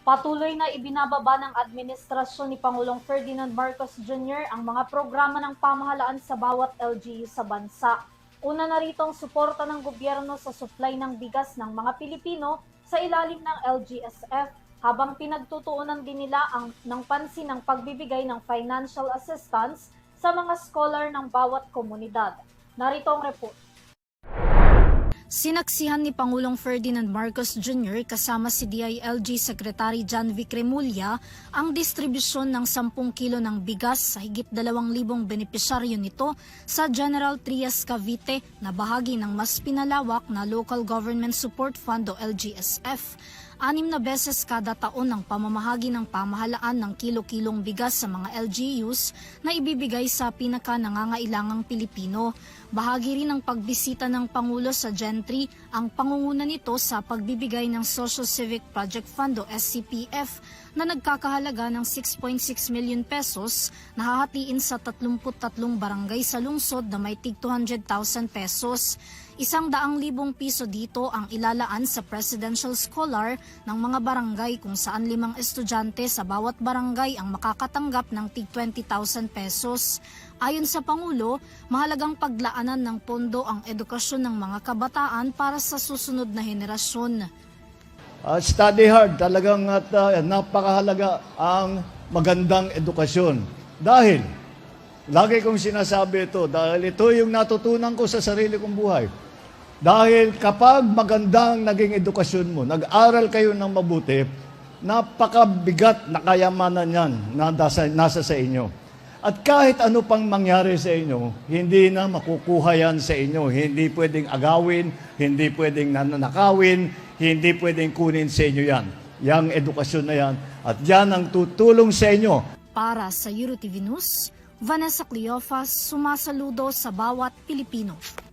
Patuloy na ibinababa ng administrasyon ni Pangulong Ferdinand Marcos Jr. ang mga programa ng pamahalaan sa bawat LGU sa bansa. Una na rito ang suporta ng gobyerno sa supply ng bigas ng mga Pilipino sa ilalim ng LGSF, habang pinagtutuunan din nila ng pansin ang pagbibigay ng financial assistance sa mga scholar ng bawat komunidad. Narito ang report. Sinaksihan ni Pangulong Ferdinand Marcos Jr. kasama si DILG Secretary John Vic Remulla ang distribusyon ng 10 kilo ng bigas sa higit 2,000 benepisyaryo nito sa General Trias Cavite na bahagi ng mas pinalawak na Local Government Support Fund o LGSF. 6 na beses kada taon ang pamamahagi ng pamahalaan ng kilo-kilong bigas sa mga LGUs na ibibigay sa pinaka-nangangailangang Pilipino. Bahagi rin ng pagbisita ng Pangulo sa Gentry ang pangunguna nito sa pagbibigay ng Social Civic Project Fund o SCPF na nagkakahalaga ng 6.6 million pesos na hahatiin sa 33 barangay sa lungsod na may tig 200,000 pesos. 100,000 piso dito ang ilalaan sa Presidential Scholar ng mga barangay kung saan 5 estudyante sa bawat barangay ang makakatanggap ng tig 20,000 pesos. Ayon sa Pangulo, mahalagang paglaanan ng pondo ang edukasyon ng mga kabataan para sa susunod na henerasyon. Study hard, talagang napakahalaga ang magandang edukasyon. Dahil, lagi kong sinasabi ito, dahil ito yung natutunan ko sa sarili kong buhay. Dahil kapag magandang naging edukasyon mo, nag-aral kayo ng mabuti, napakabigat na kayamanan yan na nasa sa inyo. At kahit ano pang mangyari sa inyo, hindi na makukuha yan sa inyo. Hindi pwedeng agawin, hindi pwedeng nananakawin, hindi pwedeng kunin sa inyo yan. Yang edukasyon na yan. At yan ang tutulong sa inyo. Para sa EuroTV News, Vanessa Cleofas, sumasaludo sa bawat Pilipino.